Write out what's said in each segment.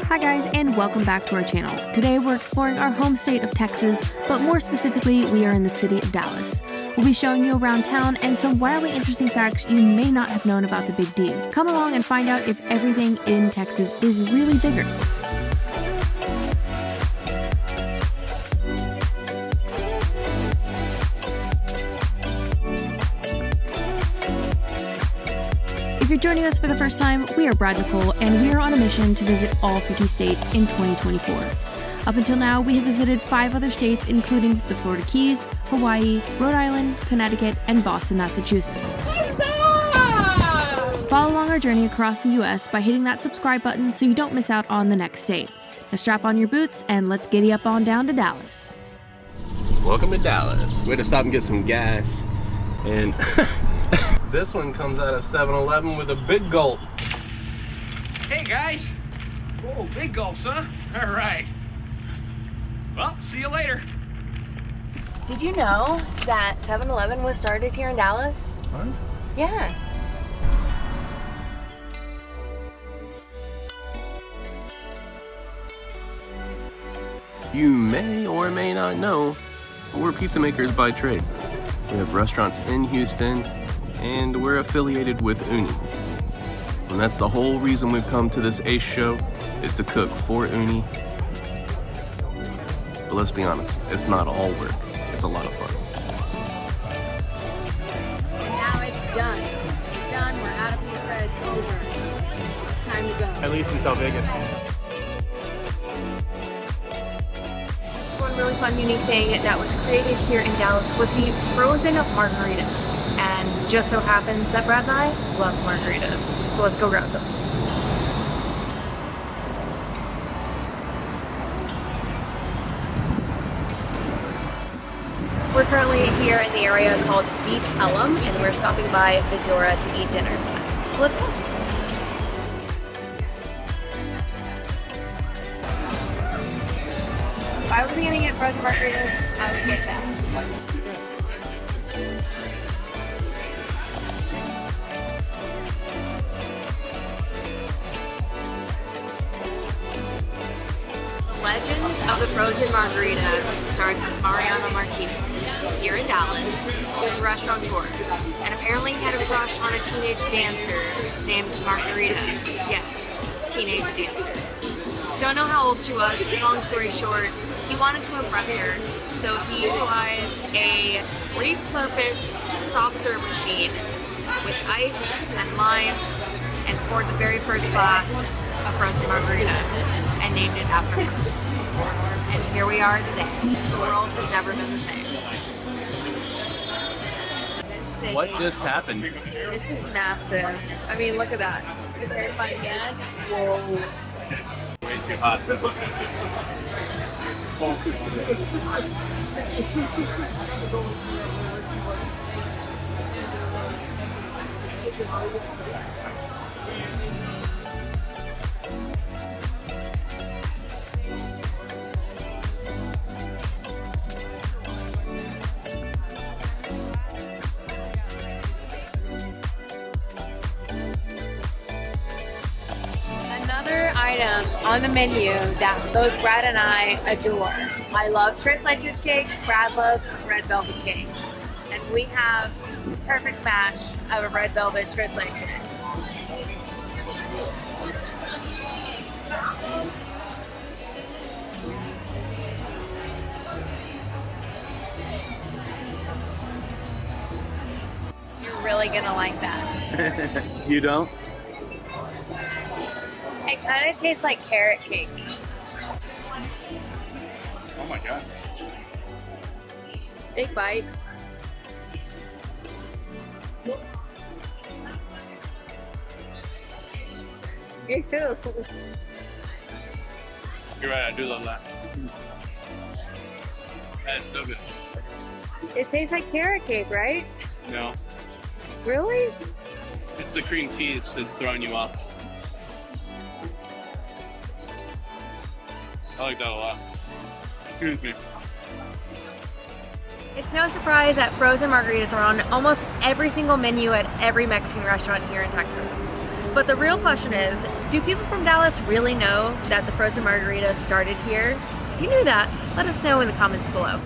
Hi guys, and welcome back to our channel. Today we're exploring our home state of Texas, but more specifically, we are in the city of Dallas. We'll be showing you around town and some wildly interesting facts you may not have known about the Big D. Come along and find out if everything in Texas is really bigger. If you're joining us for the first time, we are Brad, Nicole, and we are on a mission to visit all 50 states in 2024. Up until now, we have visited 5 other states, including the Florida Keys, Hawaii, Rhode Island, Connecticut, and Boston, Massachusetts. Follow along our journey across the U.S. by hitting that subscribe button so you don't miss out on the next state. Now strap on your boots and let's giddy up on down to Dallas. Welcome to Dallas. We had to stop and get some gas, and this one comes out of 7-Eleven with a big gulp. Hey guys! Oh, big gulps, huh? All right. Well, see you later. Did you know that 7-Eleven was started here in Dallas? What? Yeah. You may or may not know, but we're pizza makers by trade. We have restaurants in Houston, and we're affiliated with Ooni. And that's the whole reason we've come to this Ace show, is to cook for Ooni. But let's be honest, it's not all work. It's a lot of fun. Now it's done. It's done. We're out of pizza. It's over. It's time to go. At least until Vegas. One really fun, unique thing that was created here in Dallas was the frozen margarita. And just so happens that Brad and I love margaritas. So let's go grab some. We're currently here in the area called Deep Ellum, and we're stopping by Vidora to eat dinner. So let's go. If I wasn't gonna get frozen margaritas, I would get that. The legend of the frozen margarita starts with Mariano Martinez here in Dallas, who is a restaurateur, and apparently had a crush on a teenage dancer named Margarita. Yes, teenage dancer. Don't know how old she was. Long story short, he wanted to impress her, so he utilized a repurposed soft serve machine with ice and lime and poured the very first glass of frozen margarita and named it after him. And here we are today. The world has never been the same. What just happened? This is massive. I mean, look at that. Very fun again. Whoa. Way too hot. Another item on the menu that both Brad and I adore. I love tres leches cake, Brad loves red velvet cake. And we have the perfect match of a red velvet tres leches. You're really gonna like that. You don't? It kind of tastes like carrot cake. Oh my god. Big bite. Me too. You're right, I do love that. That's so good. It tastes like carrot cake, right? No, Really? it's the cream cheese that's throwing you off. I like that a lot. Excuse me. It's no surprise that frozen margaritas are on almost every single menu at every Mexican restaurant here in Texas. But the real question is, do people from Dallas really know that the frozen margarita started here? If you knew that, let us know in the comments below.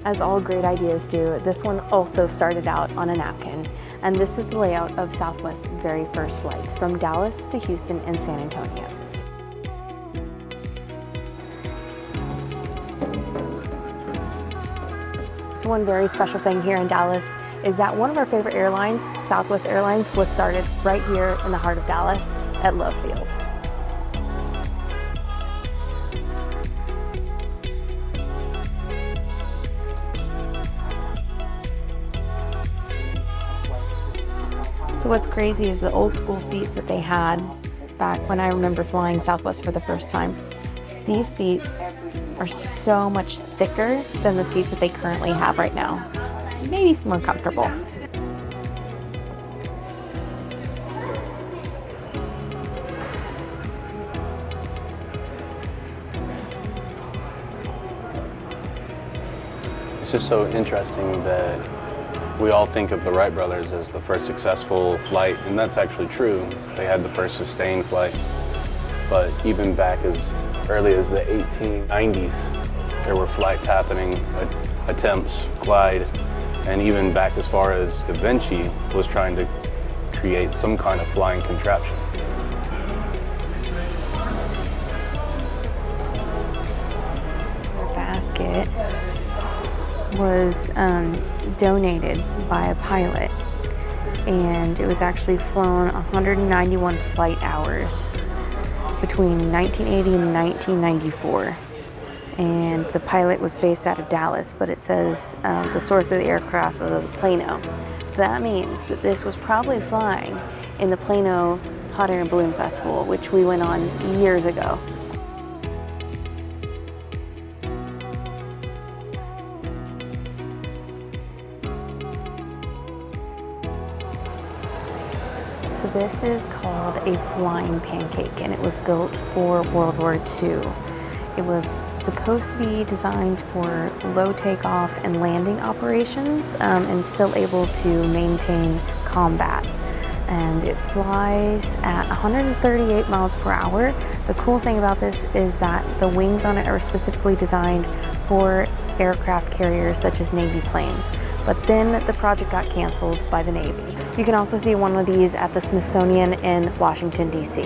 As all great ideas do, this one also started out on a napkin. And this is the layout of Southwest's very first flights from Dallas to Houston and San Antonio. So one very special thing here in Dallas is that one of our favorite airlines, Southwest Airlines, was started right here in the heart of Dallas at Love Field. So what's crazy is the old school seats that they had back when I remember flying Southwest for the first time. These seats are so much thicker than the seats that they currently have right now. Maybe some more comfortable. It's just so interesting that we all think of the Wright brothers as the first successful flight, and that's actually true. They had the first sustained flight. But even back as early as the 1890s, there were flights happening, attempts, glide, and even back as far as Da Vinci was trying to create some kind of flying contraption. The basket was donated by a pilot, and it was actually flown 191 flight hours between 1980 and 1994. And the pilot was based out of Dallas, but it says the source of the aircraft was Plano. So that means that this was probably flying in the Plano Hot Air and Balloon Festival, which we went on years ago. So this is called a flying pancake, and it was built for World War II. It was supposed to be designed for low takeoff and landing operations, and still able to maintain combat. And it flies at 138 miles per hour. The cool thing about this is that the wings on it are specifically designed for aircraft carriers such as Navy planes. But then the project got canceled by the Navy. You can also see one of these at the Smithsonian in Washington, D.C.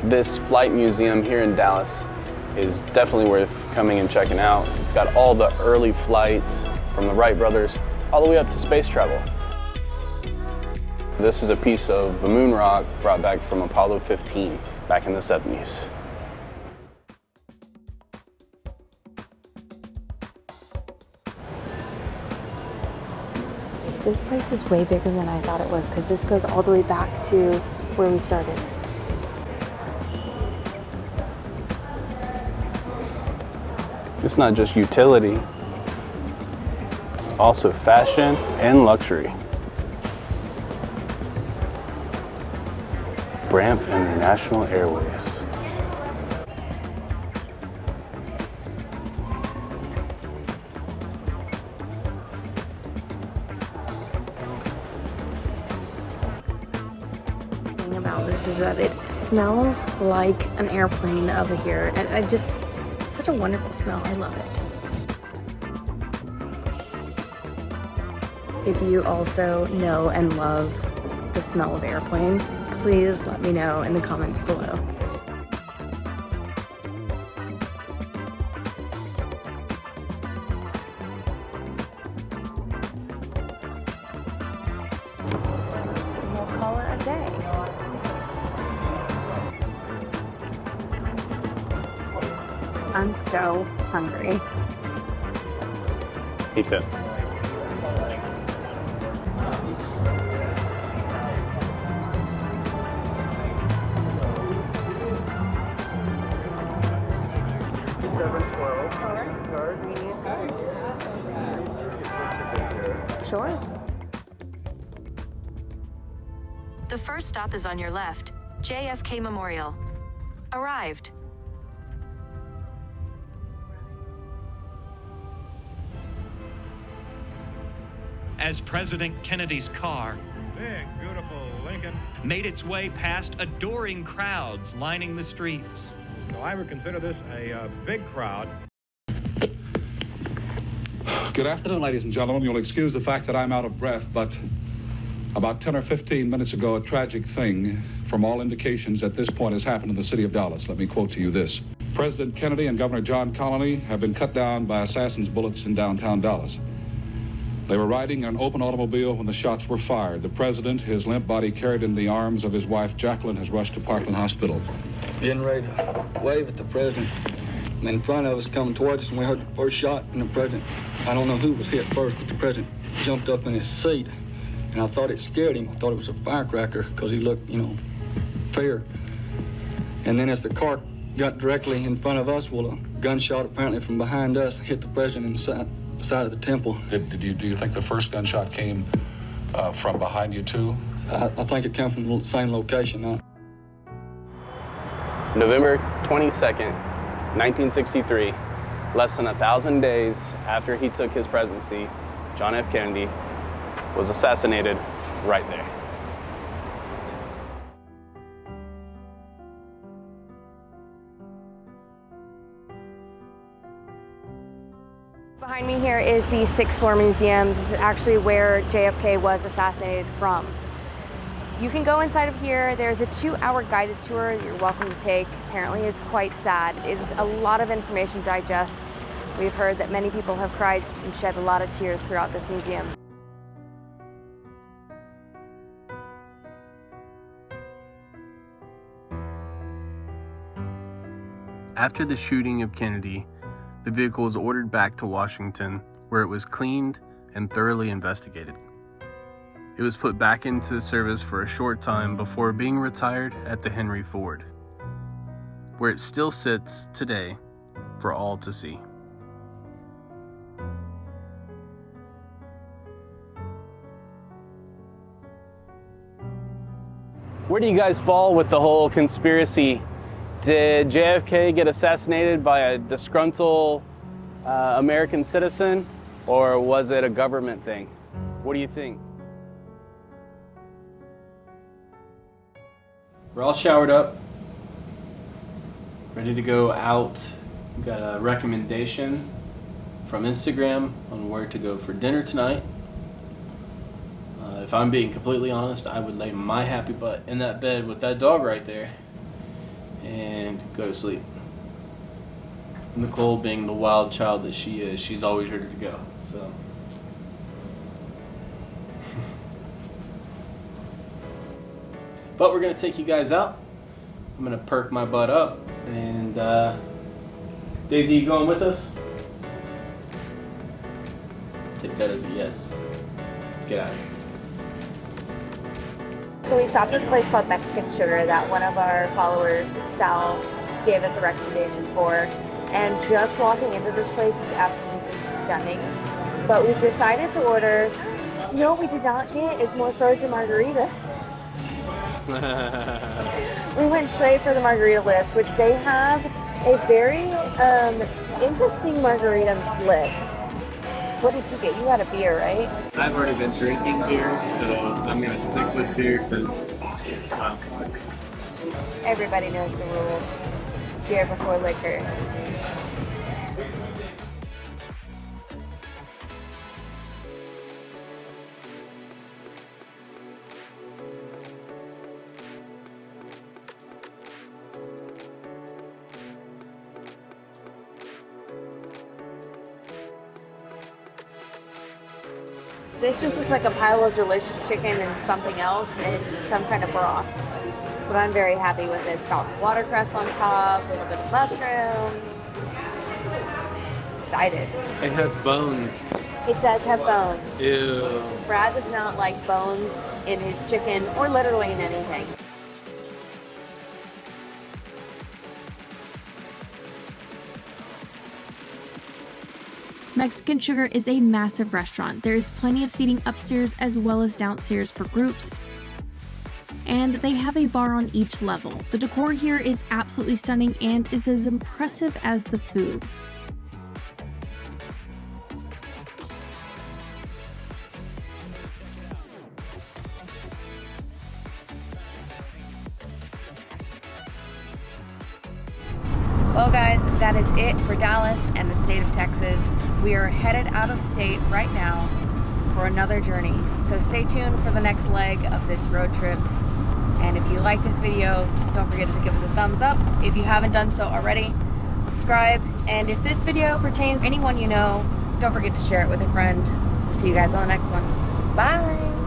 This flight museum here in Dallas is definitely worth coming and checking out. It's got all the early flights from the Wright brothers all the way up to space travel. This is a piece of the moon rock brought back from Apollo 15 back in the 70s. This place is way bigger than I thought it was, because this goes all the way back to where we started. It's not just utility, it's also fashion and luxury. Brant International Airways. The thing about this is that it smells like an airplane over here, and it's such a wonderful smell. I love it. If you also know and love the smell of airplane, please let me know in the comments below. say. I'm so hungry. Pizza. Sure. The first stop is on your left, JFK Memorial. Arrived. As President Kennedy's car, Big, beautiful Lincoln. made its way past adoring crowds lining the streets. So I would consider this a big crowd. Good afternoon, ladies and gentlemen. You'll excuse the fact that I'm out of breath, but about 10 or 15 minutes ago, a tragic thing, from all indications at this point, has happened in the city of Dallas. Let me quote to you this. President Kennedy and Governor John Connally have been cut down by assassins' bullets in downtown Dallas. They were riding in an open automobile when the shots were fired. The president, his limp body carried in the arms of his wife, Jacqueline, has rushed to Parkland Hospital. Getting ready to wave at the president. And in front of us, coming towards us, and we heard the first shot, and the president, I don't know who was hit first, but the president jumped up in his seat, and I thought it scared him. I thought it was a firecracker, because he looked, fear. And then as the car got directly in front of us, well, a gunshot apparently from behind us hit the president in the side of the temple. Do you think the first gunshot came from behind you, too? I think it came from the same location. November 22nd, 1963, less than 1,000 days after he took his presidency, John F. Kennedy was assassinated right there. Behind me here is the 6th floor museum. This is actually where JFK was assassinated from. You can go inside of here. There's a 2-hour guided tour that you're welcome to take. Apparently it's quite sad. It is a lot of information to digest. We've heard that many people have cried and shed a lot of tears throughout this museum. After the shooting of Kennedy, the vehicle was ordered back to Washington, where it was cleaned and thoroughly investigated. It was put back into service for a short time before being retired at the Henry Ford, where it still sits today for all to see. Where do you guys fall with the whole conspiracy? Did JFK get assassinated by a disgruntled American citizen, or was it a government thing? What do you think? We're all showered up, ready to go out. We've got a recommendation from Instagram on where to go for dinner tonight. If I'm being completely honest, I would lay my happy butt in that bed with that dog right there and go to sleep. Nicole, being the wild child that she is, she's always ready to go. So. But we're gonna take you guys out. I'm gonna perk my butt up, and Daisy, you going with us? Take that as a yes. Let's get out of here. So we stopped at a place called Mexican Sugar that one of our followers, Sal, gave us a recommendation for. And just walking into this place is absolutely stunning. But we've decided to order, you know what we did not get is more frozen margaritas. We went straight for the margarita list, which they have a very interesting margarita list. What did you get? You got a beer, right? I've already been drinking beer, so I'm gonna stick with beer because Everybody knows the rules. Beer before liquor. This just looks like a pile of delicious chicken and something else and some kind of broth. But I'm very happy with it. It's got watercress on top, a little bit of mushroom. Excited. It has bones. It does have bones. Ew. Brad does not like bones in his chicken or literally in anything. Mexican Sugar is a massive restaurant. There is plenty of seating upstairs as well as downstairs for groups. And they have a bar on each level. The decor here is absolutely stunning and is as impressive as the food. Well guys, that is it for Dallas and the state of Texas. We are headed out of state right now for another journey. So stay tuned for the next leg of this road trip. And if you like this video, don't forget to give us a thumbs up. If you haven't done so already, subscribe. And if this video pertains to anyone you know, don't forget to share it with a friend. We'll see you guys on the next one. Bye!